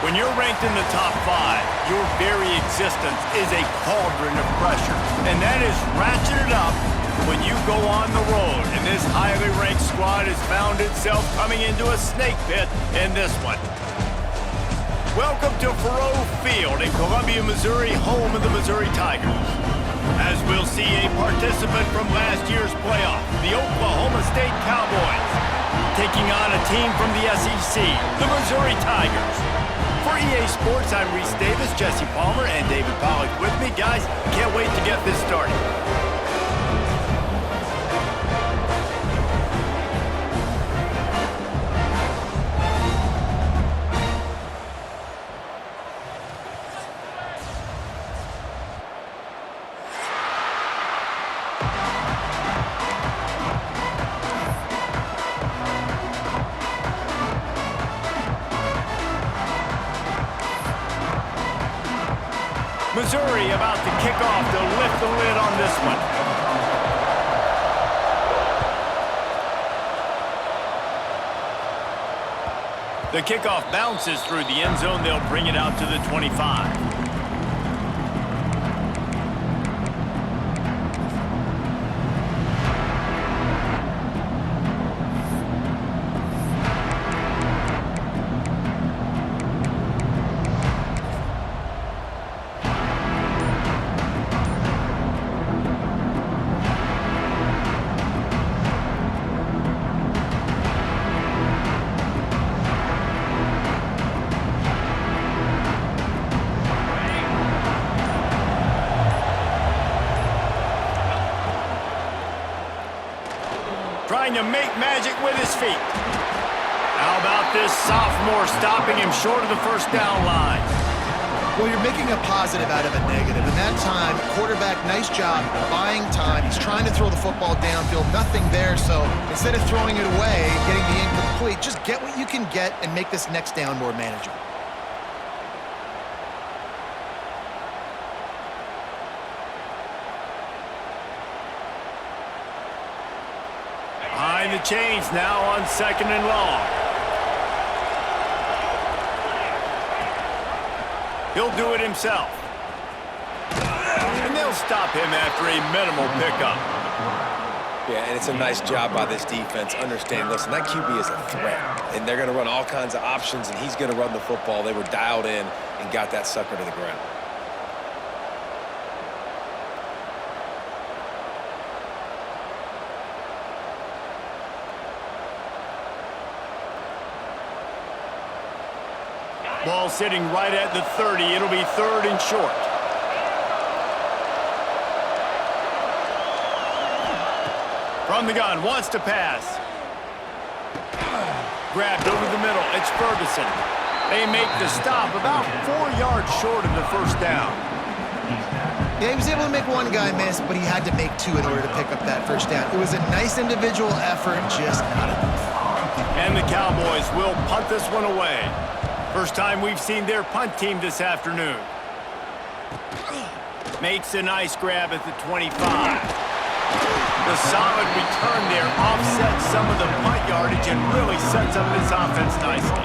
When you're ranked in the top 5, your very existence is a cauldron of pressure. And that is ratcheted up when you go on the road. And this highly ranked squad has found itself coming into a snake pit in this one. Welcome to Faurot Field in Columbia, Missouri, home of the Missouri Tigers. As we'll see a participant from last year's playoff, the Oklahoma State Cowboys, taking on a team from the SEC, the Missouri Tigers. For EA Sports, I'm Reese Davis, Jesse Palmer, and David Pollack with me. Guys, can't wait to get this started. Missouri about to kick off to lift the lid on this one. The kickoff bounces through the end zone. They'll bring it out to the 25. Trying to make magic with his feet. How about this sophomore stopping him short of the first down line? Well, you're making a positive out of a negative. In that time, quarterback, nice job buying time. He's trying to throw the football downfield, nothing there. So instead of throwing it away and getting the incomplete, just get what you can get and make this next down more manageable. Behind the chains now on 2nd and long. He'll do it himself. And they'll stop him after a minimal pickup. Yeah, and it's a nice job by this defense. Understanding, listen, that QB is a threat. And they're going to run all kinds of options, and he's going to run the football. They were dialed in and got that sucker to the ground. Ball sitting right at the 30. It'll be 3rd and short. From the gun, wants to pass. Grabbed over the middle. It's Ferguson. They make the stop about 4 yards short of the first down. Yeah, he was able to make one guy miss, but he had to make 2 in order to pick up that first down. It was a nice individual effort, just not enough. And the Cowboys will punt this one away. First time we've seen their punt team this afternoon. Makes a nice grab at the 25. The solid return there offsets some of the punt yardage and really sets up this offense nicely.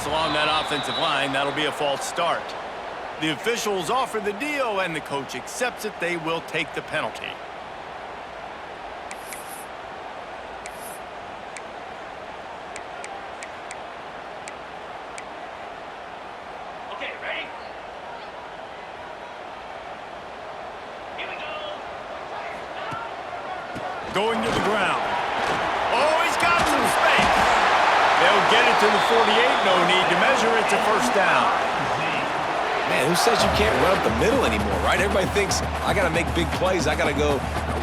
Along that offensive line, that'll be a false start. The officials offer the deal, and the coach accepts it. They will take the penalty. Okay, ready? Here we go. Going to the ground. Oh, he's got some space. They'll get it to the 48. No need to measure. It's a first down. Man, who says you can't run up the middle anymore, right? Everybody thinks, I got to make big plays. I got to go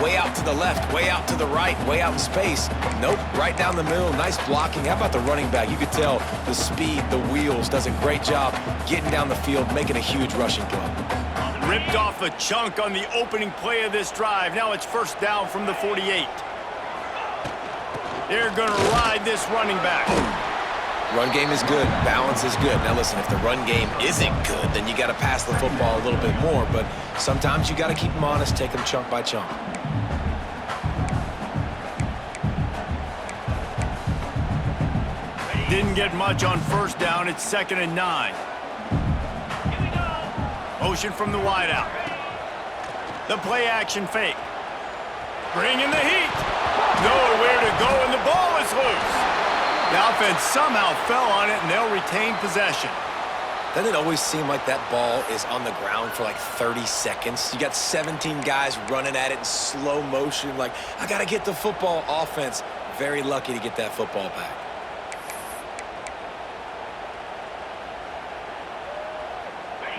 way out to the left, way out to the right, way out in space. Nope, right down the middle. Nice blocking. How about the running back? You could tell the speed, the wheels, does a great job getting down the field, making a huge rushing play. Ripped off a chunk on the opening play of this drive. Now it's first down from the 48. They're going to ride this running back. Run game is good. Balance is good. Now listen, if the run game isn't good, then you got to pass the football a little bit more. But sometimes you got to keep them honest, take them chunk by chunk. Didn't get much on first down. It's 2nd and 9. Motion from the wideout. The play action fake. Bringing the heat. Nowhere to go, and the ball is loose. The offense somehow fell on it, and they'll retain possession. Doesn't it always seem like that ball is on the ground for like 30 seconds? You got 17 guys running at it in slow motion. Like, I got to get the football. Offense, very lucky to get that football back.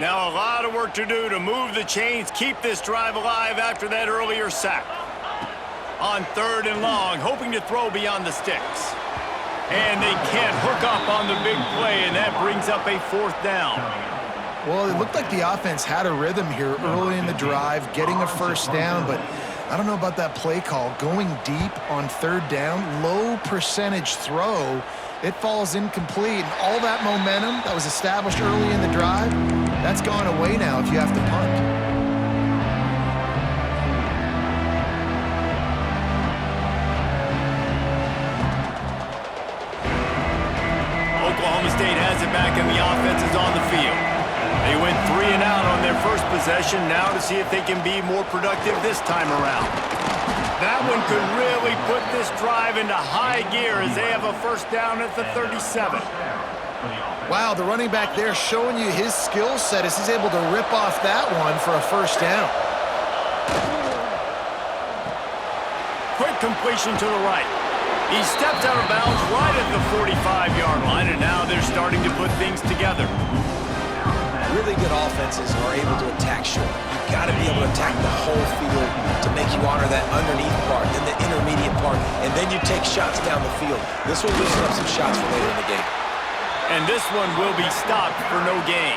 Now a lot of work to do to move the chains, keep this drive alive after that earlier sack. On 3rd and long, hoping to throw beyond the sticks. And they can't hook up on the big play, and that brings up a 4th down. Well, it looked like the offense had a rhythm here early in the drive, getting a first down, but I don't know about that play call. Going deep on 3rd down, low percentage throw, it falls incomplete. And all that momentum that was established early in the drive, that's gone away now if you have to punt. Oklahoma State has it back, and the offense is on the field. They went 3 and out on their first possession, now to see if they can be more productive this time around. That one could really put this drive into high gear as they have a first down at the 37. Wow, the running back there showing you his skill set as he's able to rip off that one for a first down. Quick completion to the right. He stepped out of bounds right at the 45-yard line, and now they're starting to put things together. Really good offenses are able to attack short. You've got to be able to attack the whole field to make you honor that underneath part, then the intermediate part, and then you take shots down the field. This will loosen up some shots for later in the game. And this one will be stopped for no gain.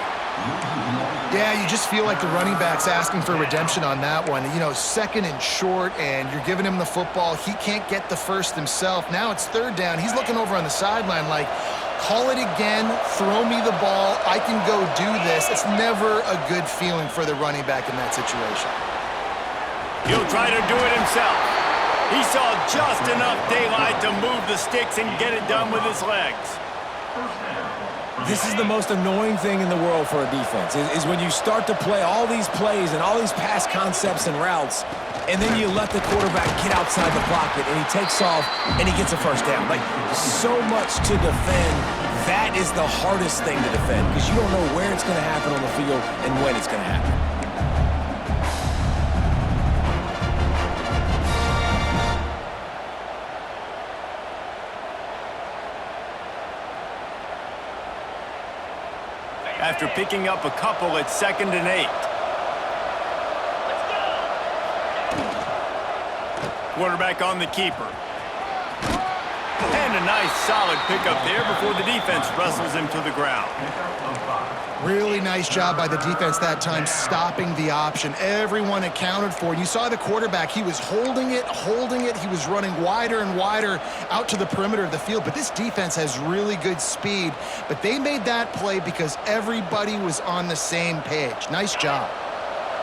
Yeah, you just feel like the running back's asking for redemption on that one. You know, 2nd and short, and you're giving him the football. He can't get the first himself. Now it's 3rd down. He's looking over on the sideline like, call it again, throw me the ball, I can go do this. It's never a good feeling for the running back in that situation. He'll try to do it himself. He saw just enough daylight to move the sticks and get it done with his legs. This is the most annoying thing in the world for a defense, is when you start to play all these plays and all these pass concepts and routes, and then you let the quarterback get outside the pocket, and he takes off, and he gets a first down. Like, so much to defend. That is the hardest thing to defend, because you don't know where it's going to happen on the field and when it's going to happen. After picking up a couple at 2nd and 8. Quarterback on the keeper. And a nice solid pickup there before the defense wrestles him to the ground. Really nice job by the defense that time, stopping the option. Everyone accounted for it. You saw the quarterback. He was holding it. He was running wider and wider out to the perimeter of the field. But this defense has really good speed. But they made that play because everybody was on the same page. Nice job.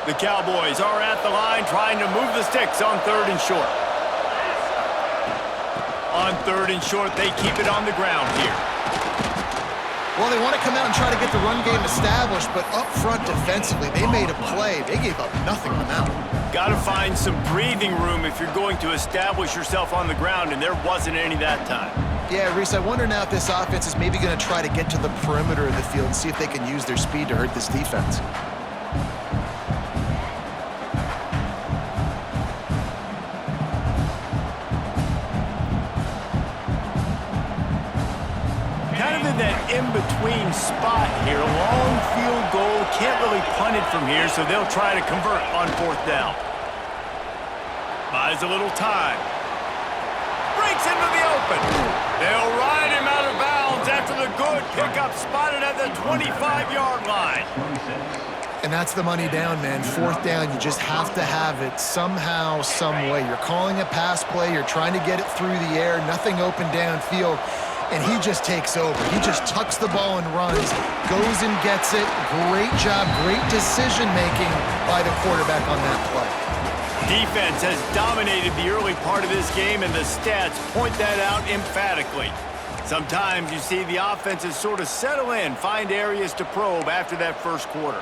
The Cowboys are at the line trying to move the sticks on 3rd and short. On 3rd and short, they keep it on the ground here. Well, they want to come out and try to get the run game established, but up front defensively, they made a play. They gave up nothing on that one. Got to find some breathing room if you're going to establish yourself on the ground, and there wasn't any that time. Yeah, Reese, I wonder now if this offense is maybe going to try to get to the perimeter of the field and see if they can use their speed to hurt this defense. In-between spot here. Long field goal. Can't really punt it from here, so they'll try to convert on 4th down. Buys a little time. Breaks into the open. They'll ride him out of bounds after the good pickup spotted at the 25-yard line. And that's the money down, man. Fourth down, you just have to have it somehow, some way. You're calling a pass play. You're trying to get it through the air. Nothing open downfield. And he just takes over. He just tucks the ball and runs, goes and gets it. Great job, great decision-making by the quarterback on that play. Defense has dominated the early part of this game, and the stats point that out emphatically. Sometimes you see the offenses sort of settle in, find areas to probe after that first quarter.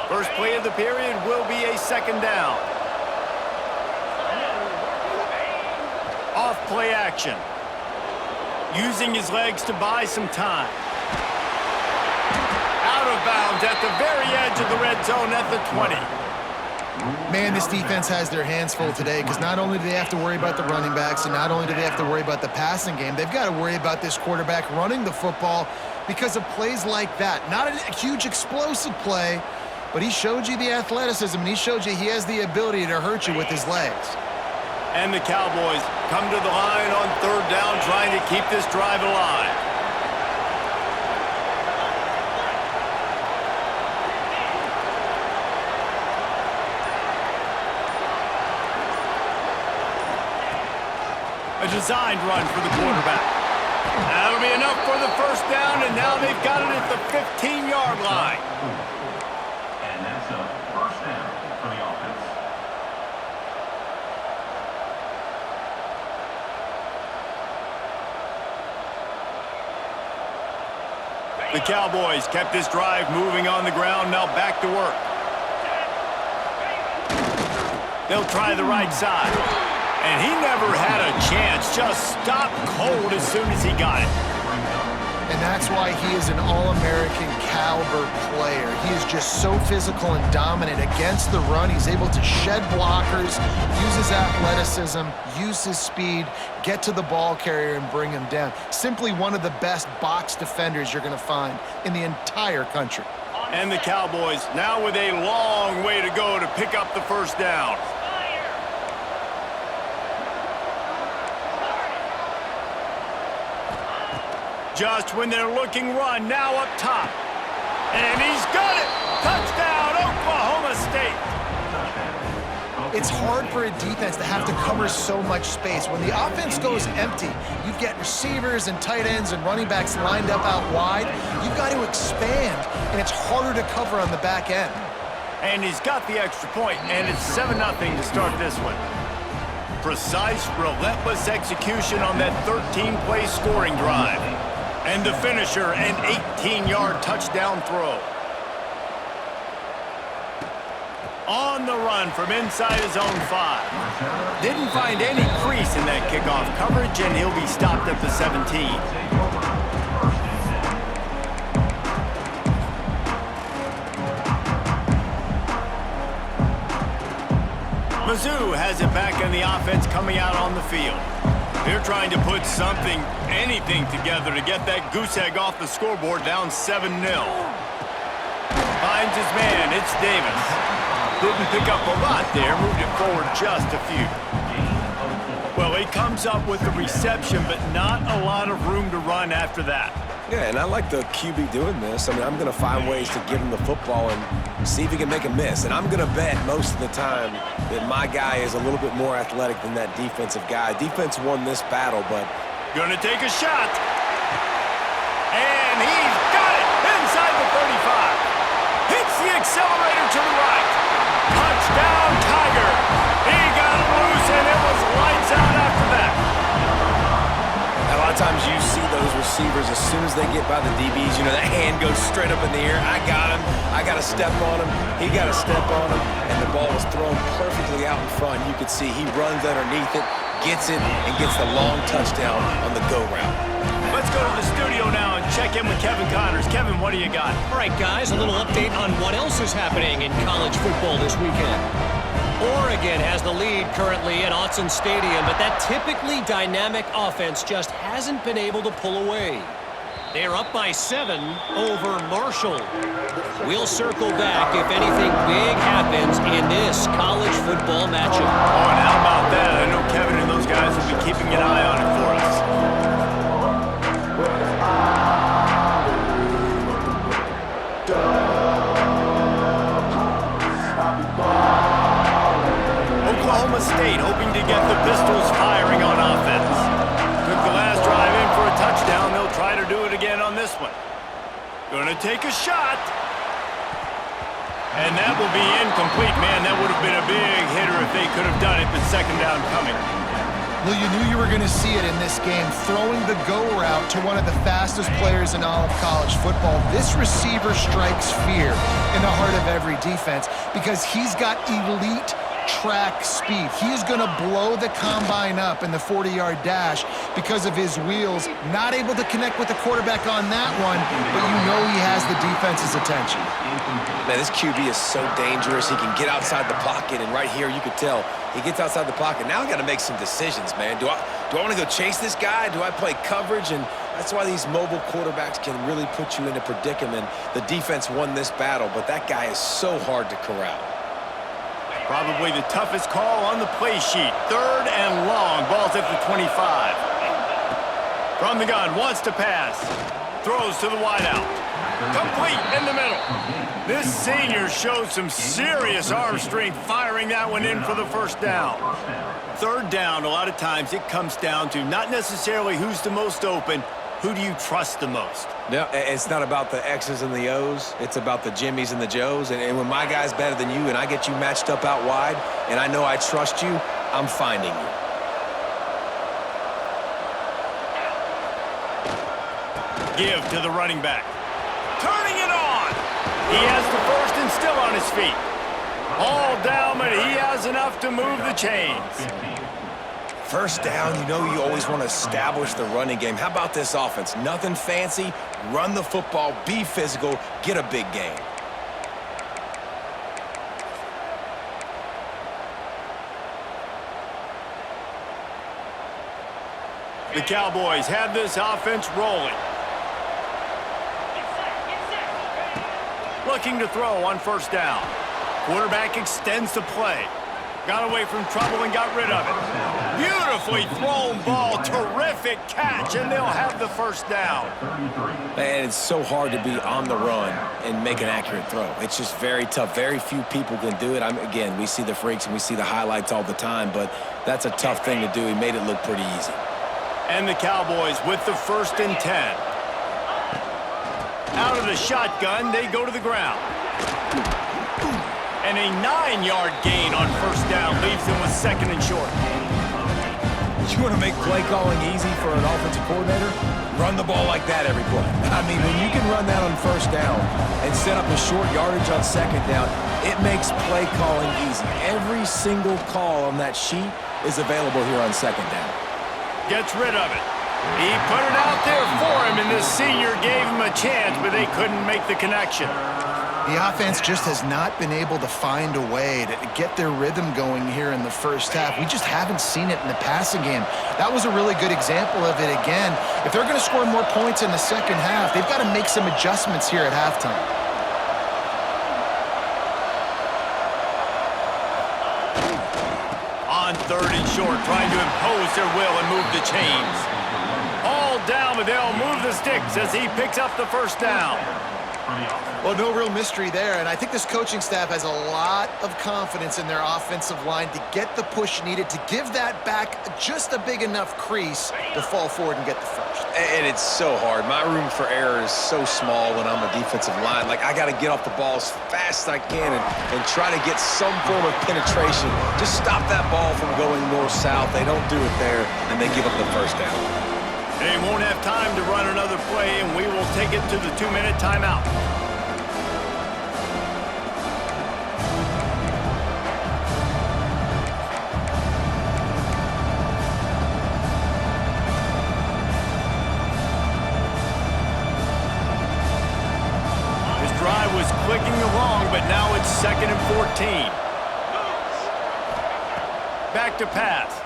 First play of the period will be a second down. Off play action. Using his legs to buy some time. Out of bounds at the very edge of the red zone at the 20. Man, this defense has their hands full today because not only do they have to worry about the running backs and not only do they have to worry about the passing game, they've got to worry about this quarterback running the football because of plays like that. Not a huge explosive play, but he showed you the athleticism, and he showed you he has the ability to hurt you with his legs. And the Cowboys come to the line on third down, trying to keep this drive alive. A designed run for the quarterback. That'll be enough for the first down, and now they've got it at the 15-yard line. And that's a first down for the offense. The Cowboys kept this drive moving on the ground, now back to work. They'll try the right side. And he never had a chance, just stopped cold as soon as he got it. And that's why he is an All-American caliber player. He is just so physical and dominant against the run. He's able to shed blockers, use his athleticism, use his speed, get to the ball carrier and bring him down. Simply one of the best box defenders you're going to find in the entire country. And the Cowboys now with a long way to go to pick up the first down. Just when they're looking run, now up top. And he's got it! Touchdown, Oklahoma State! It's hard for a defense to have to cover so much space. When the offense goes empty, you get receivers and tight ends and running backs lined up out wide. You've got to expand, and it's harder to cover on the back end. And he's got the extra point, and it's 7-0 to start this one. Precise, relentless execution on that 13-play scoring drive. And the finisher, an 18-yard touchdown throw. On the run from inside his own 5. Didn't find any crease in that kickoff coverage, and he'll be stopped at the 17. Mizzou has it back in the offense coming out on the field. They're trying to put something, anything together to get that goose egg off the scoreboard down 7-0. Finds his man, it's Davis. Didn't pick up a lot there, moved it forward just a few. Well, he comes up with the reception, but not a lot of room to run after that. Yeah, and I like the QB doing this. I mean, I'm going to find ways to give him the football and see if he can make a miss. And I'm going to bet most of the time that my guy is a little bit more athletic than that defensive guy. Defense won this battle, but... Gonna take a shot. And he's got it inside the 35. Hits the accelerator to the right. Touchdown, Tiger. He got loose, and it was lights out after that. A lot of times you see those receivers, as soon as they get by the DBs, you know, that hand goes straight up in the air. I got him. I got to step on him. He got to step on him. And the ball was thrown perfectly out in front. You could see he runs underneath it, gets it, and gets the long touchdown on the go route. Let's go to the studio now and check in with Kevin Connors. Kevin, what do you got? All right, guys, a little update on what else is happening in college football this weekend. Oregon has the lead currently at Autzen Stadium, but that typically dynamic offense just hasn't been able to pull away. They're up by 7 over Marshall. We'll circle back if anything big happens in this college football matchup. Oh, and how about that? I know Kevin and those guys will be keeping an eye on it for us. this one. Gonna take a shot. And that will be incomplete. Man, that would have been a big hitter if they could have done it, but second down coming. Well, you knew you were going to see it in this game, throwing the go route to one of the fastest players in all of college football. This receiver strikes fear in the heart of every defense because he's got elite track speed. He is going to blow the combine up in the 40-yard dash because of his wheels. Not able to connect with the quarterback on that one, but you know he has the defense's attention. Man, this QB is so dangerous. He can get outside the pocket, and right here you could tell he gets outside the pocket. Now I got to make some decisions, man. Do I want to go chase this guy? Do I play coverage? And that's why these mobile quarterbacks can really put you in a predicament. The defense won this battle, but that guy is so hard to corral. Probably the toughest call on the play sheet. Third and long. Ball's at the 25. From the gun, wants to pass. Throws to the wideout. Complete in the middle. This senior shows some serious arm strength firing that one in for the first down. Third down, a lot of times it comes down to not necessarily who's the most open, who do you trust the most? No, it's not about the X's and the O's. It's about the Jimmys and the Joes. And when my guy's better than you and I get you matched up out wide and I know I trust you, I'm finding you. Give to the running back. Turning it on. He has the first and still on his feet. All down, but he has enough to move the chains. First down, you know you always want to establish the running game. How about this offense? Nothing fancy. Run the football, be physical, get a big gain. The Cowboys have this offense rolling. Looking to throw on first down. Quarterback extends the play. Got away from trouble and got rid of it. Beautifully thrown ball. Terrific catch, and they'll have the first down. And it's so hard to be on the run and make an accurate throw. It's just very tough. Very few people can do it. Again, we see the freaks and we see the highlights all the time, but that's a tough thing to do. He made it look pretty easy. And the Cowboys with the 1st and 10. Out of the shotgun, they go to the ground. And a 9-yard gain on first down leaves them with 2nd and short. You want to make play calling easy for an offensive coordinator? Run the ball like that every play. I mean, when you can run that on first down and set up a short yardage on 2nd down, it makes play calling easy. Every single call on that sheet is available here on 2nd down. Gets rid of it. He put it out there for him, and this senior gave him a chance, but they couldn't make the connection. The offense just has not been able to find a way to get their rhythm going here in the first half. We just haven't seen it in the passing game. That was a really good example of it again. If they're going to score more points in the second half, they've got to make some adjustments here at halftime. On 3rd and short, trying to impose their will and move the chains. All down, but they'll move the sticks as he picks up the first down. Well, no real mystery there, and I think this coaching staff has a lot of confidence in their offensive line to get the push needed to give that back just a big enough crease to fall forward and get the first. And it's so hard. My room for error is so small when I'm a defensive line. Like, I got to get off the ball as fast as I can and try to get some form of penetration. Just stop that ball from going north-south. They don't do it there, and they give up the first down. They won't have time to run another play, and we will take it to the 2-minute timeout. This drive was clicking along, but now it's 2nd and 14. Back to pass.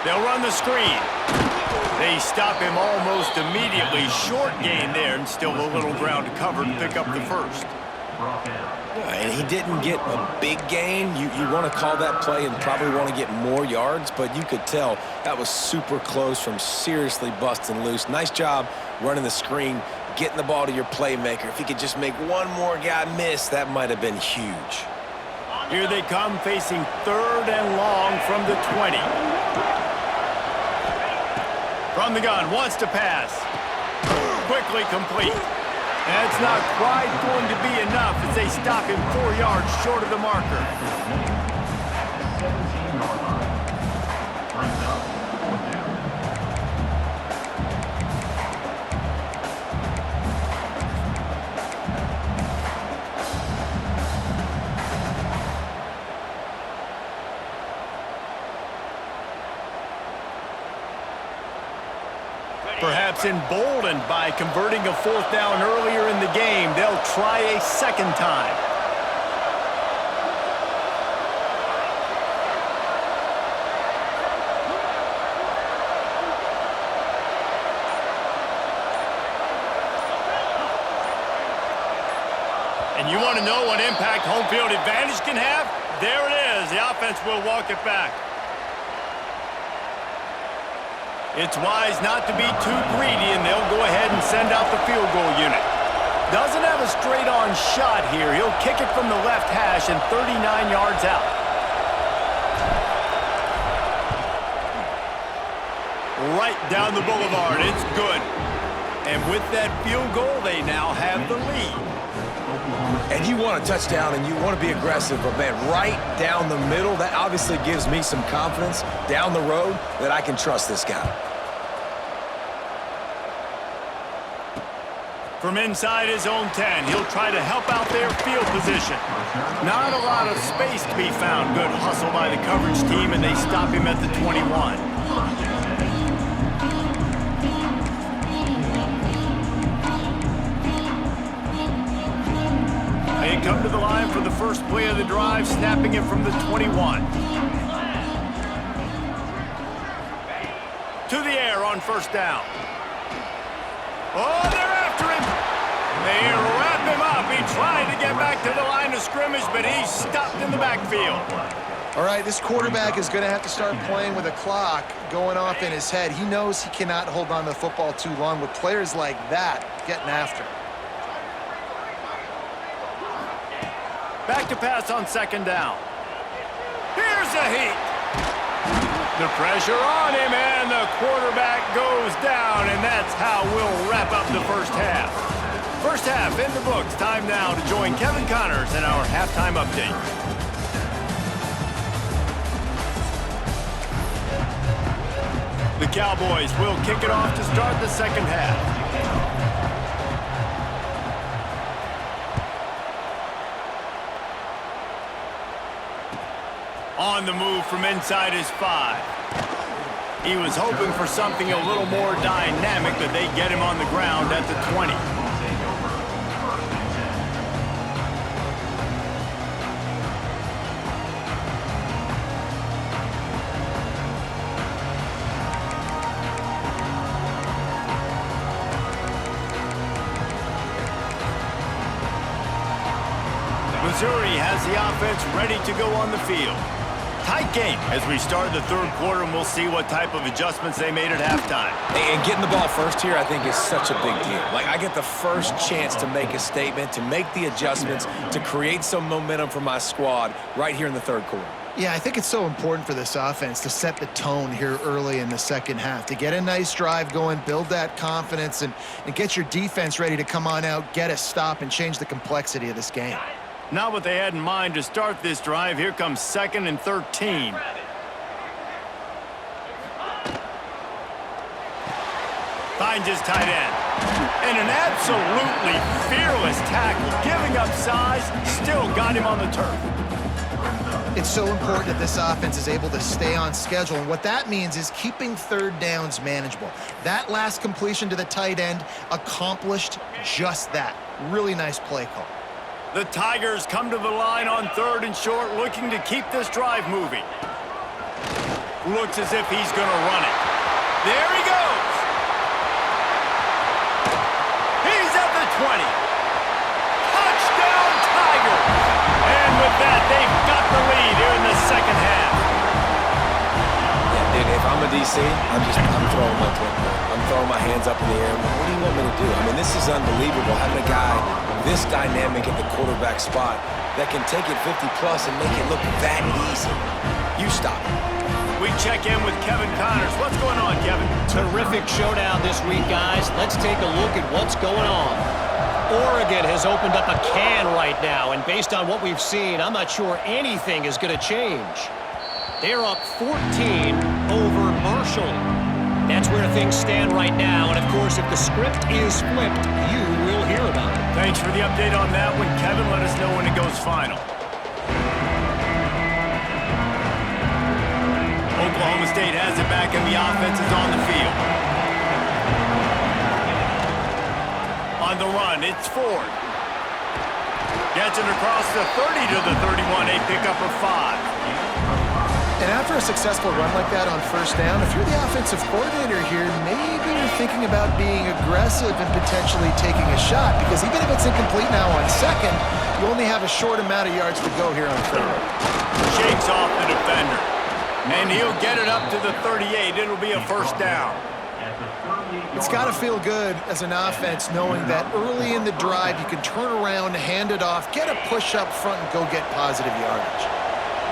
They'll run the screen. They stop him almost immediately. Short gain there, and still a little ground to cover to pick up the first. And he didn't get a big gain. You want to call that play and probably want to get more yards, but you could tell that was super close from seriously busting loose. Nice job running the screen, getting the ball to your playmaker. If he could just make one more guy miss, that might have been huge. Here they come, facing 3rd and long from the 20. From the gun, wants to pass. quickly complete. That's not quite going to be enough as they stop him 4 yards short of the marker. 17-yard line. Brings up 4th down. Perhaps emboldened by converting a 4th down earlier in the game, they'll try a second time. And you want to know what impact home field advantage can have? There it is. The offense will walk it back. It's wise not to be too greedy, and they'll go ahead and send out the field goal unit. Doesn't have a straight-on shot here. He'll kick it from the left hash and 39 yards out. Right down the boulevard. It's good. And with that field goal, they now have the lead. And you want a touchdown and you want to be aggressive, but man, right down the middle, that obviously gives me some confidence down the road that I can trust this guy. From inside his own 10, he'll try to help out their field position. Not a lot of space to be found. Good hustle by the coverage team, and they stop him at the 21. They come to the line for the first play of the drive, snapping it from the 21. To the air on first down. Oh, they're after him. They wrap him up. He tried to get back to the line of scrimmage, but he's stopped in the backfield. All right, this quarterback is going to have to start playing with a clock going off in his head. He knows he cannot hold on to the football too long with players like that getting after him. Back to pass on second down. Here's a heat. The pressure on him, and the quarterback goes down, and that's how we'll wrap up the first half. First half in the books. Time now to join Kevin Connors in our halftime update. The Cowboys will kick it off to start the second half. On the move from inside his 5. He was hoping for something a little more dynamic, but they get him on the ground at the 20. Missouri has the offense ready to go on the field. Tight game as we start the third quarter, and we'll see what type of adjustments they made at halftime. And getting the ball first here, I think, is such a big deal. Like, I get the first chance to make a statement, to make the adjustments, to create some momentum for my squad right here in the third quarter. Yeah, I think it's so important for this offense to set the tone here early in the second half, to get a nice drive going, build that confidence, and get your defense ready to come on out, get a stop, and change the complexity of this game. Not what they had in mind to start this drive. Here comes 2nd and 13. Finds his tight end. And an absolutely fearless tackle. Giving up size, still got him on the turf. It's so important that this offense is able to stay on schedule, and what that means is keeping third downs manageable. That last completion to the tight end accomplished just that. Really nice play call. The Tigers come to the line on 3rd and short, looking to keep this drive moving. Looks as if he's going to run it. There he goes. He's at the 20. Touchdown, Tigers. And with that, they've got the lead here in the second half. Yeah, dude, if I'm a DC, I'm throwing my clipboard. I'm throwing my hands up in the air. What do you want me to do? I mean, this is unbelievable, having a guy this dynamic at the quarterback spot that can take it 50-plus and make it look that easy. You stop it. we check in with Kevin Connors. What's going on, Kevin? Terrific showdown this week, guys. Let's take a look at what's going on. Oregon has opened up a can right now, and based on what we've seen, I'm not sure anything is going to change. They're up 14 over Marshall. That's where things stand right now, and of course, if the script is flipped, you will hear about it. Thanks for the update on that one, Kevin. Let us know when it goes final. Oklahoma State has it back, and the offense is on the field. On the run, it's Ford. Gets it across the 30 to the 31, a pickup of 5. And after a successful run like that on first down, if you're the offensive coordinator here, maybe you're thinking about being aggressive and potentially taking a shot, because even if it's incomplete now on second, you only have a short amount of yards to go here on third. Shakes off the defender. And he'll get it up to the 38. It'll be a first down. It's got to feel good as an offense knowing that early in the drive you can turn around, hand it off, get a push up front, and go get positive yardage.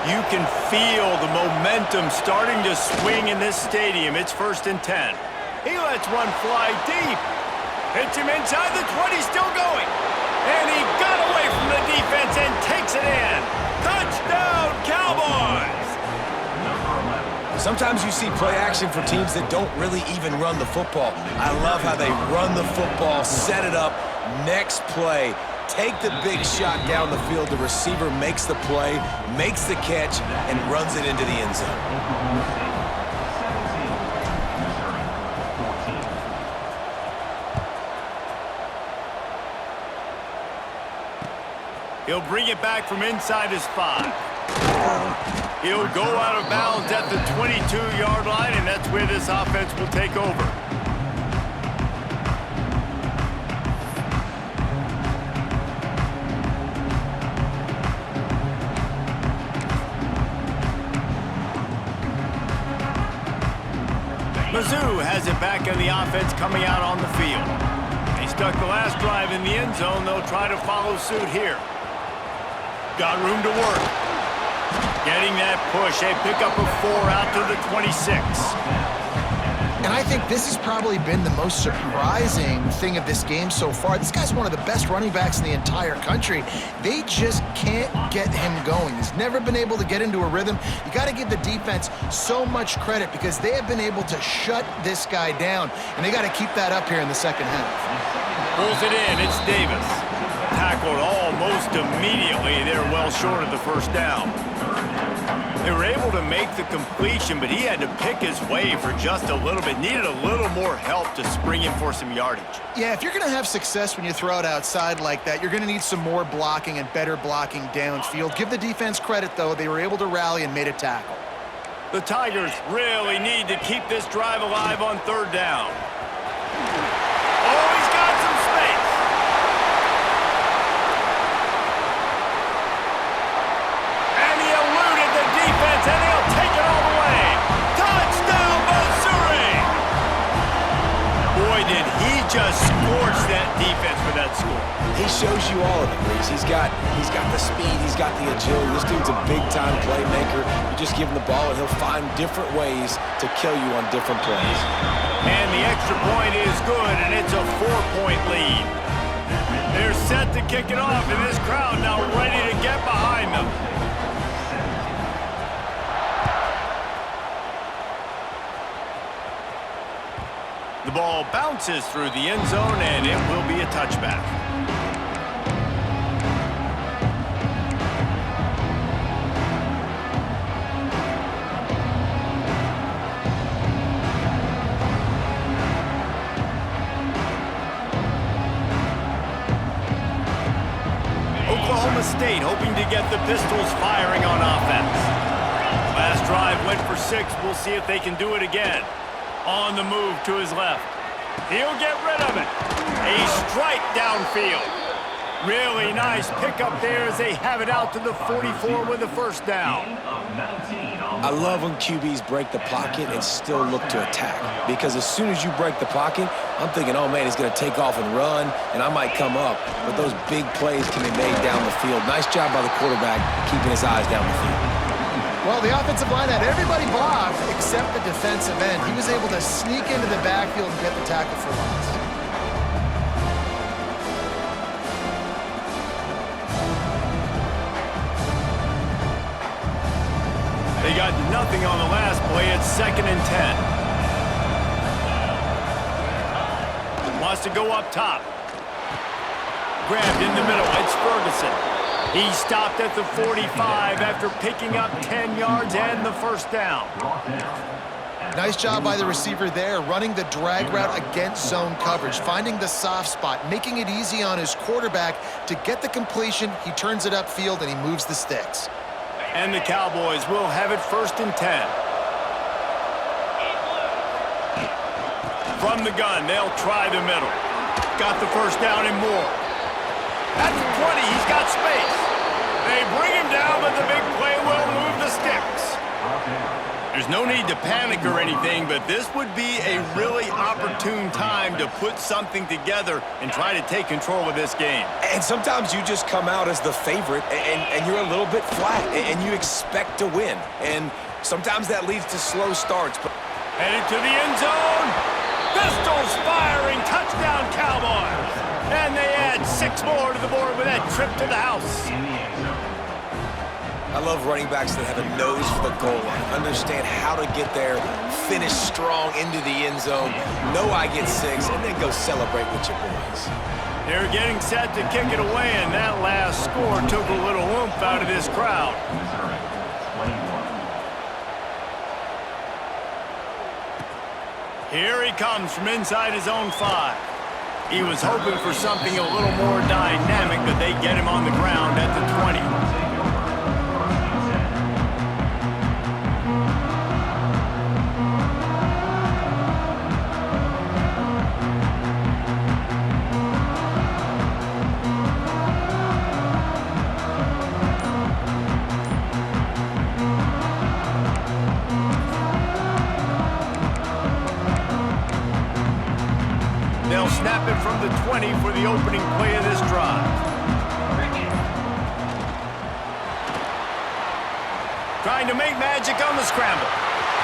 You can feel the momentum starting to swing in this stadium. It's 1st and 10. He lets one fly deep. Hits him inside the 20, still going. And he got away from the defense and takes it in. Touchdown, Cowboys! Sometimes you see play action for teams that don't really even run the football. I love how they run the football, set it up, next play. Take the big shot down the field. The receiver makes the play, makes the catch, and runs it into the end zone. He'll bring it back from inside his 5. He'll go out of bounds at the 22-yard line, and that's where this offense will take over. Mizzou has it back in the offense coming out on the field. They stuck the last drive in the end zone. They'll try to follow suit here. Got room to work. Getting that push. A pickup of 4 out to the 26. And I think this has probably been the most surprising thing of this game so far. This guy's one of the best running backs in the entire country. They just can't get him going. He's never been able to get into a rhythm. You got to give the defense so much credit because they have been able to shut this guy down, and they got to keep that up here in the second half. Pulls it in. It's Davis. Tackled almost immediately. They're well short of the first down. They were able to make the completion, but he had to pick his way for just a little bit. Needed a little more help to spring him for some yardage. Yeah, if you're going to have success when you throw it outside like that, you're going to need some more blocking and better blocking downfield. Give the defense credit, though. They were able to rally and made a tackle. The Tigers really need to keep this drive alive on third down. Oh, he's got some space. And he eluded the defense, and he'll take it all the way. Touchdown, Missouri! Boy, did he just scorch that defense for that score. He shows you all of it, Reese. He's got the speed, he's got the agility. This dude's a big-time playmaker. You just give him the ball, and he'll find different ways to kill you on different plays. And the extra point is good, and it's a 4-point lead. They're set to kick it off, and this crowd now ready to get behind them. The ball bounces through the end zone, and it will be a touchback. Oklahoma State hoping to get the Pistols firing on offense. Last drive went for 6. We'll see if they can do it again. On the move to his left. He'll get rid of it. A strike downfield. Really nice pickup there as they have it out to the 44 with a first down. I love when QBs break the pocket and still look to attack. Because as soon as you break the pocket, I'm thinking, oh man, he's going to take off and run, and I might come up. But those big plays can be made down the field. Nice job by the quarterback keeping his eyes down the field. Well, the offensive line had everybody blocked except the defensive end. He was able to sneak into the backfield and get the tackle for loss. They got nothing on the last play. It's 2nd and 10. Wants to go up top. Grabbed in the middle. It's Ferguson. He stopped at the 45 after picking up 10 yards and the first down. Nice job by the receiver there, running the drag route against zone coverage, finding the soft spot, making it easy on his quarterback to get the completion. He turns it upfield, and he moves the sticks. And the Cowboys will have it 1st and 10. From the gun, they'll try the middle. Got the first down and more. At the 20, he's got space. They bring him down, but the big play will move the sticks. There's no need to panic or anything, but this would be a really opportune time to put something together and try to take control of this game. And sometimes you just come out as the favorite, and you're a little bit flat, and you expect to win. And sometimes that leads to slow starts. But headed to the end zone. Pistols firing. Touchdown, Cowboys. And they add 6 more to the board with that trip to the house. I love running backs that have a nose for the goal line, understand how to get there, finish strong into the end zone, know I get 6, and then go celebrate with your boys. They're getting set to kick it away, and that last score took a little oomph out of this crowd. Here he comes from inside his own 5. He was hoping for something a little more dynamic, but they get him on the ground at the 20. They'll snap it from the 20 for the opening play of this drive. Trying to make magic on the scramble.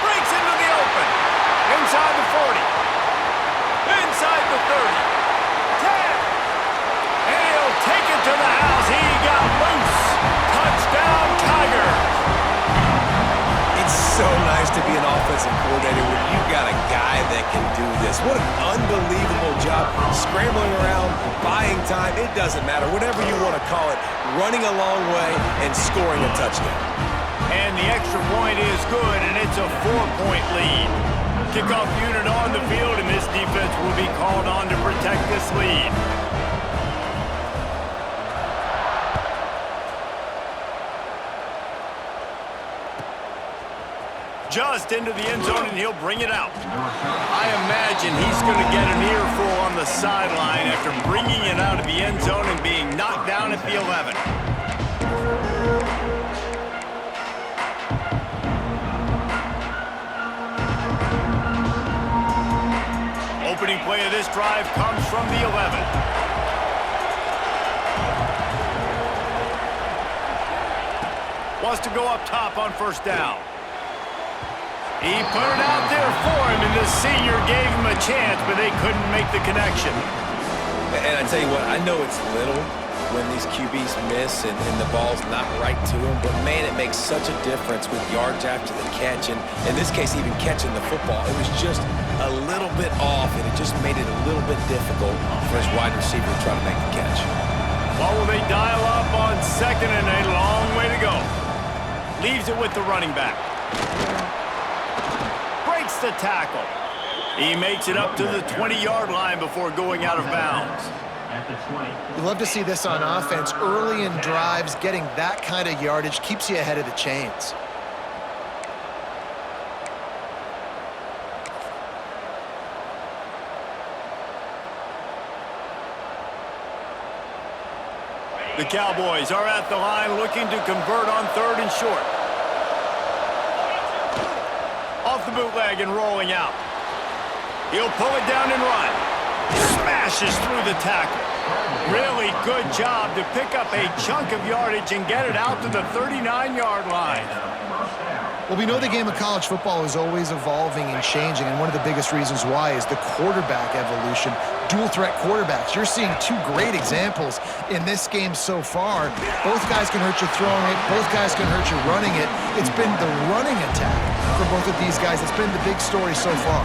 Breaks into the open. Inside the 40. Inside the 30. 10. And he'll take it to the house. He got loose. Touchdown, Tigers. It's so nice to be an offensive coordinator when you got a guy that can do this. What an unbelievable job. Scrambling around, buying time, it doesn't matter. Whatever you want to call it, running a long way and scoring a touchdown. And the extra point is good, and it's a 4-point lead. Kickoff unit on the field, and this defense will be called on to protect this lead. Just into the end zone, and he'll bring it out. I imagine he's going to get an earful on the sideline after bringing it out of the end zone and being knocked down at the 11. Opening play of this drive comes from the 11. Wants to go up top on first down. He put it out there for him, and the senior gave him a chance, but they couldn't make the connection. And I tell you what, I know it's little when these QBs miss and the ball's not right to them, but man, it makes such a difference with yards after the catch, and in this case, even catching the football. It was just a little bit off, and it just made it a little bit difficult for his wide receiver to try to make the catch. Well, will they dial up on second, and a long way to go. Leaves it with the running back. Breaks the tackle. He makes it up to the 20-yard line before going out of bounds. You love to see this on offense. Early in drives, getting that kind of yardage keeps you ahead of the chains. The Cowboys are at the line looking to convert on 3rd and short. Off the bootleg and rolling out. He'll pull it down and run. Smashes through the tackle. Really good job to pick up a chunk of yardage and get it out to the 39-yard line. Well, we know the game of college football is always evolving and changing, and one of the biggest reasons why is the quarterback evolution. Dual threat quarterbacks. You're seeing two great examples in this game so far. Both guys can hurt you throwing it. Both guys can hurt you running it. It's been the running attack for both of these guys. It's been the big story so far.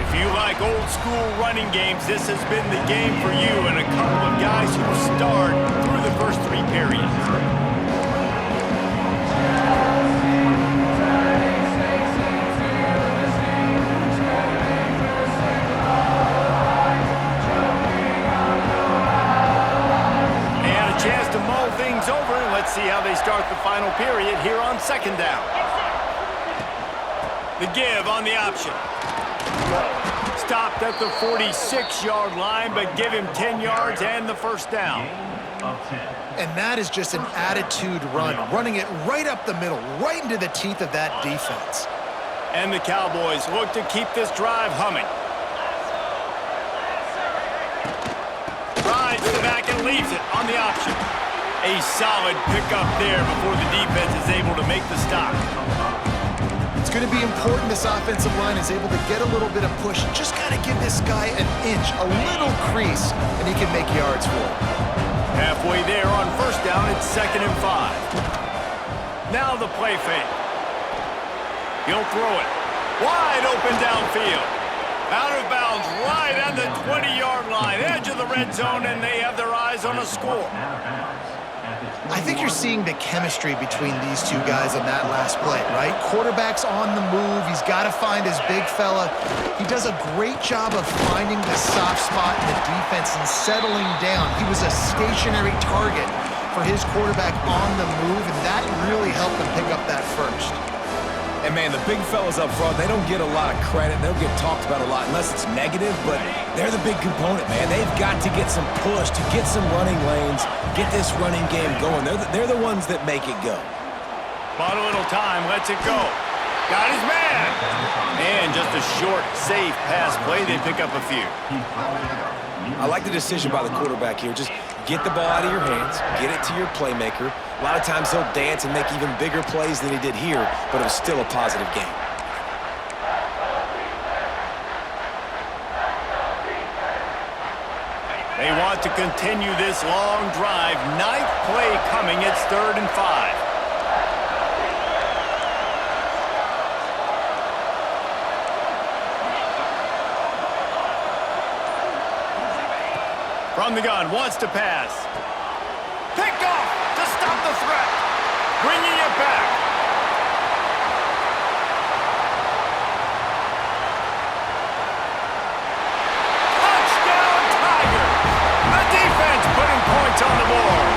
If you like old school running games, this has been the game for you and a couple of guys who starred through the first three periods. And a chance to mull things over. Let's see how they start the final period here on second down. The give on the option. Stopped at the 46-yard line, but give him 10 yards and the first down. And that is just an attitude run, running it right up the middle, right into the teeth of that defense. And the Cowboys look to keep this drive humming. Rides to the back and leaves it on the option. A solid pickup there before the defense is able to make the stop. It's going to be important this offensive line is able to get a little bit of push. Just got to give this guy an inch, a little crease, and he can make yards for it. Halfway there on first down, it's 2nd and 5. Now the play fake. He'll throw it. Wide open downfield. Out of bounds right on the 20-yard line. Edge of the red zone, and they have their eyes on a score. I think you're seeing the chemistry between these two guys on that last play, right? Quarterback's on the move. He's got to find his big fella. He does a great job of finding the soft spot in the defense and settling down. He was a stationary target for his quarterback on the move, and that really helped him pick up that first. And, man, the big fellas up front, they don't get a lot of credit. They don't get talked about a lot unless it's negative, but they're the big component, man. They've got to get some push, to get some running lanes, get this running game going. They're the ones that make it go. Bought a little time, lets it go. Got his man. And just a short, safe pass play. They pick up a few. I like the decision by the quarterback here. Just get the ball out of your hands, get it to your playmaker. A lot of times he'll dance and make even bigger plays than he did here, but it was still a positive game. They want to continue this long drive. 9th play coming. It's 3rd and 5. From the gun, wants to pass. Pick off to stop the threat. Bringing it back. Touchdown, Tigers. The defense putting points on the board.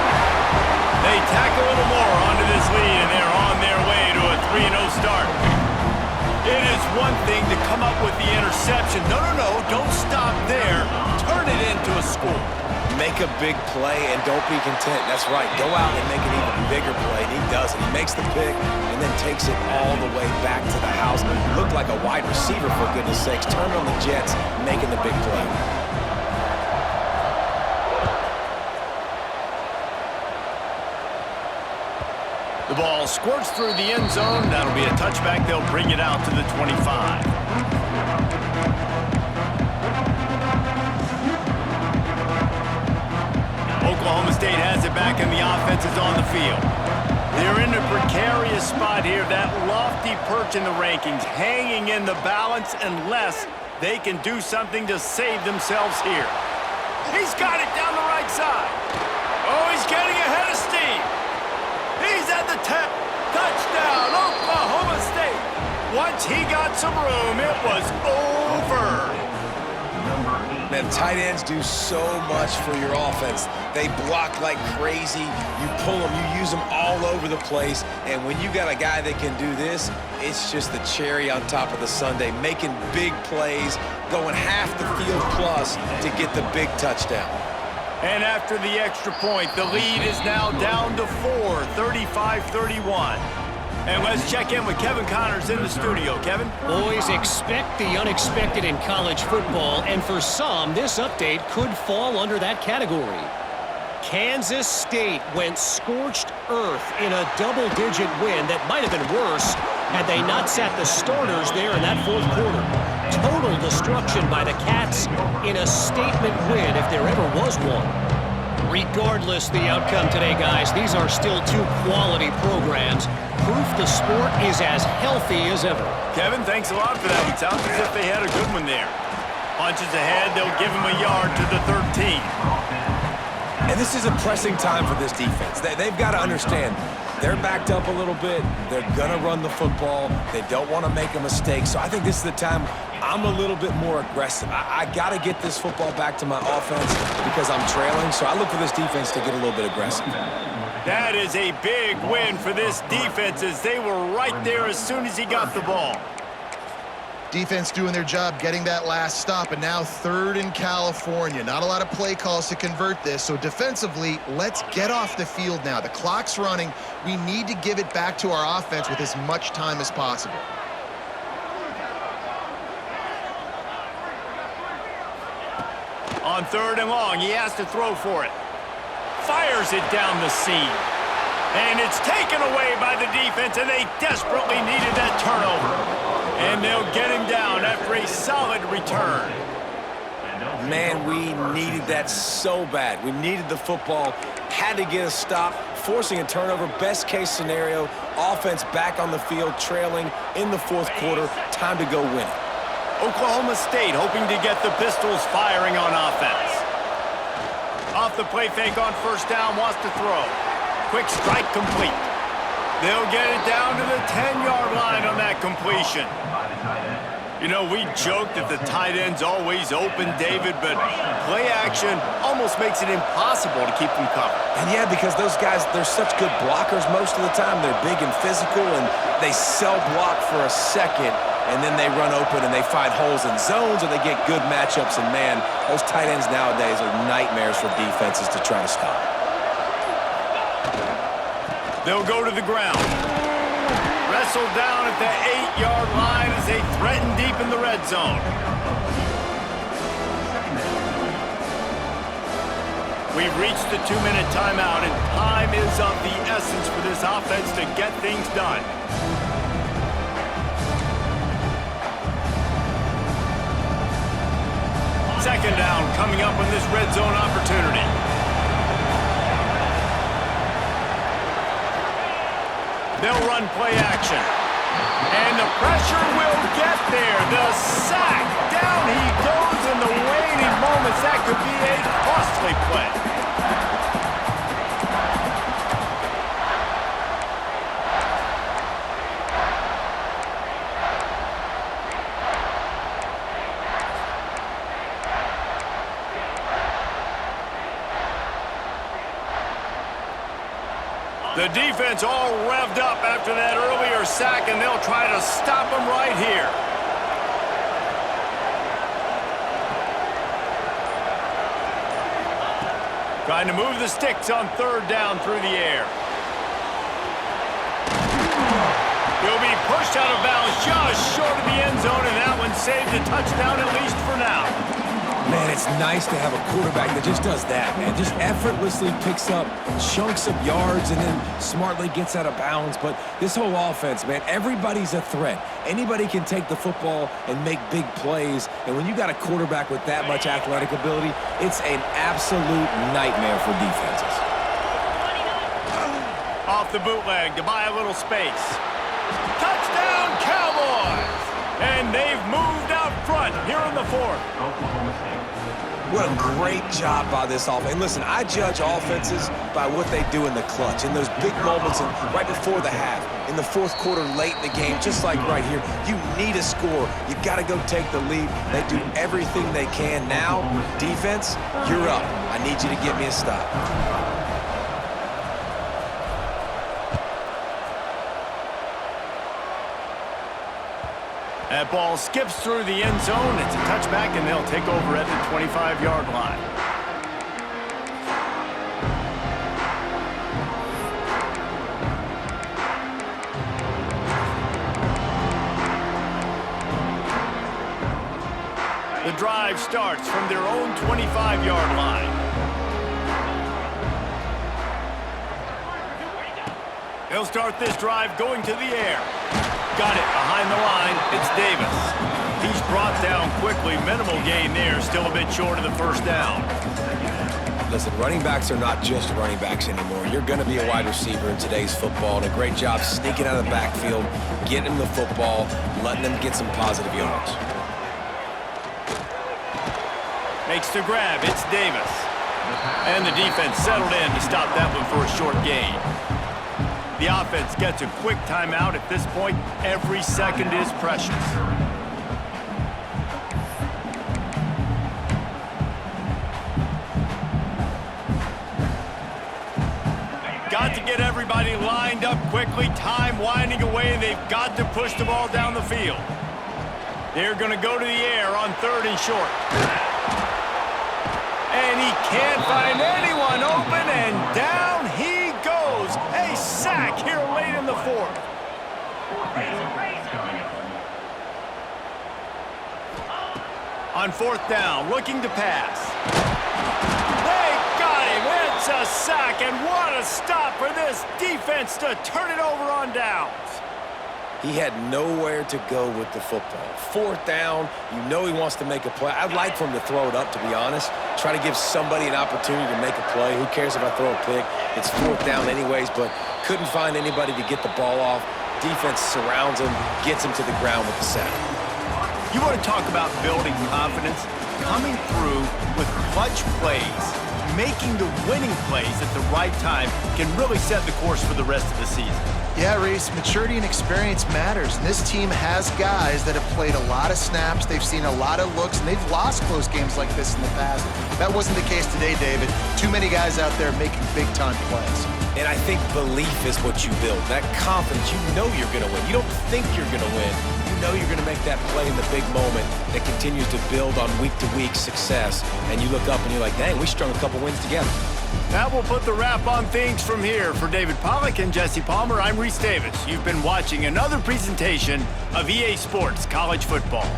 They tack a little more onto this lead, and they're on their way to a 3-0 start. It is one thing to come up with the interception. No, don't stop there. Turn it into a score. Make a big play and don't be content. That's right. Go out and make an even bigger play. And he does it. He makes the pick and then takes it all the way back to the house. Looked like a wide receiver, for goodness sakes. Turned on the Jets, making the big play. The ball squirts through the end zone. That'll be a touchback. They'll bring it out to the 25. Oklahoma State has it back, and the offense is on the field. They're in a precarious spot here. That lofty perch in the rankings, hanging in the balance unless they can do something to save themselves here. He's got it down the right side. Oh, he's getting ahead of steam. He's at the 10. Touchdown, Oklahoma State. Once he got some room, it was over. Man, tight ends do so much for your offense. They block like crazy. You pull them, you use them all over the place. And when you got a guy that can do this, it's just the cherry on top of the sundae, making big plays, going half the field plus to get the big touchdown. And after the extra point, the lead is now down to 4, 35-31. And let's check in with Kevin Connors in the studio. Kevin? Boys, expect the unexpected in college football, and for some, this update could fall under that category. Kansas State went scorched earth in a double-digit win that might have been worse had they not sat the starters there in that fourth quarter. Total destruction by the Cats in a statement win if there ever was one. Regardless the outcome today, guys, these are still two quality programs. Proof the sport is as healthy as ever. Kevin, thanks a lot for that. It sounds as if they had a good one there. Punches ahead, they'll give him a yard to the 13. And this is a pressing time for this defense. They've got to understand, they're backed up a little bit. They're going to run the football. They don't want to make a mistake. So I think this is the time I'm a little bit more aggressive. I got to get this football back to my offense because I'm trailing. So I look for this defense to get a little bit aggressive. That is a big win for this defense as they were right there as soon as he got the ball. Defense doing their job, getting that last stop, and now 3rd in California. Not a lot of play calls to convert this, so defensively, let's get off the field now. The clock's running. We need to give it back to our offense with as much time as possible. On 3rd and long, he has to throw for it. Fires it down the seam. And it's taken away by the defense, and they desperately needed that turnover. And they'll get him down after a solid return. Man, we needed that so bad. We needed the football, had to get a stop, forcing a turnover. Best case scenario, offense back on the field, trailing in the fourth quarter. Time to go win it. Oklahoma State hoping to get the Pistols firing on offense. Off the play fake on 1st down, wants to throw. Quick strike complete. They'll get it down to the 10-yard line on that completion. You know, we joked that the tight end's always open, David, but play action almost makes it impossible to keep them covered. And yeah, because those guys, they're such good blockers most of the time. They're big and physical, and they cell block for a second, and then they run open and they find holes in zones, and they get good matchups. And man, those tight ends nowadays are nightmares for defenses to try to stop. They'll go to the ground. Wrestled down at the 8-yard line as they threaten deep in the red zone. We've reached the 2-minute timeout, and time is of the essence for this offense to get things done. Second down coming up on this red zone opportunity. They'll run play action. And the pressure will get there. The sack. Down he goes in the waning moments. That could be a costly play. The defense all revved up after that earlier sack, and they'll try to stop him right here. Trying to move the sticks on 3rd down through the air. He'll be pushed out of bounds just short of the end zone, and that one saved a touchdown at least for now. Man, it's nice to have a quarterback that just does that, man. Just effortlessly picks up chunks of yards and then smartly gets out of bounds. But this whole offense, man, everybody's a threat. Anybody can take the football and make big plays. And when you got a quarterback with that much athletic ability, it's an absolute nightmare for defenses. Off the bootleg to buy a little space. Touchdown, Cowboys! And they've moved out front here in the 4th. What a great job by this offense. And listen, I judge offenses by what they do in the clutch, in those big moments and right before the half, in the fourth quarter, late in the game, just like right here. You need a score. You got to go take the lead. They do everything they can. Now, defense, you're up. I need you to get me a stop. That ball skips through the end zone. It's a touchback, and they'll take over at the 25-yard line. The drive starts from their own 25-yard line. He'll start this drive going to the air. Got it behind the line. It's Davis. He's brought down quickly. Minimal gain there. Still a bit short of the first down. Listen, running backs are not just running backs anymore. You're going to be a wide receiver in today's football, and a great job sneaking out of the backfield, getting them the football, letting them get some positive yards. Makes the grab. It's Davis. And the defense settled in to stop that one for a short gain. The offense gets a quick timeout. At this point, every second is precious. Got to get everybody lined up quickly. Time winding away, and they've got to push the ball down the field. They're going to go to the air on 3rd and short. And he can't find anyone open, and down he goes. A sack here late in the 4th. On 4th down, looking to pass. They got him. It's a sack, and what a stop for this defense to turn it over on downs. He had nowhere to go with the football. 4th down, you know he wants to make a play. I'd like for him to throw it up, to be honest. Try to give somebody an opportunity to make a play. Who cares if I throw a pick? It's 4th down anyways, but couldn't find anybody to get the ball off. Defense surrounds him, gets him to the ground with the sack. You want to talk about building confidence? Coming through with clutch plays, making the winning plays at the right time can really set the course for the rest of the season. Yeah, Reese, maturity and experience matters. And this team has guys that have played a lot of snaps. They've seen a lot of looks, and they've lost close games like this in the past. That wasn't the case today, David. Too many guys out there making big-time plays. And I think belief is what you build. That confidence, you know you're going to win. You don't think you're going to win. You know you're going to make that play in the big moment that continues to build on week-to-week success. And you look up and you're like, dang, we strung a couple wins together. That will put the wrap on things from here. For David Pollack and Jesse Palmer, I'm Reese Davis. You've been watching another presentation of EA Sports College Football.